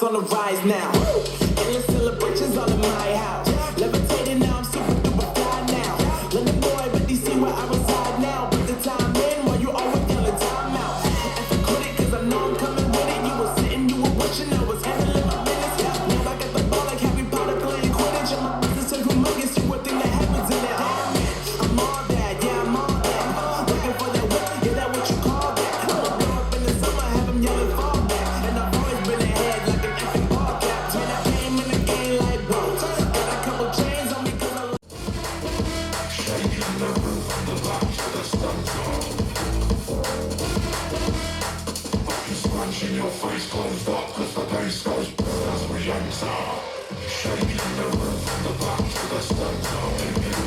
on the rise now. Endless celebrations all in my house. Levitating now, I'm super duper fly now. London boy, but DC where I reside now. Put the time in while you always yelling time out. And for quit it, cause I know I'm coming with it. You were sitting, you were watching, I was handling my business. Now I got the ball like Harry Potter playing Quidditch. And my business is humongous, you would think that happens in there. I'm all that, yeah, I'm all that. Looking for that whip, yeah, that what you call that. I'ma blow up in the summer, have them yelling fall back. And I've always been ahead like an effing ball cap. Man, I came in the game like bro. Got a couple chains on me cause I shaking the roof on the box with the studs on. Just punching your face closed up cause the bass goes as we enter. Shaking the roof on the box with the studs on.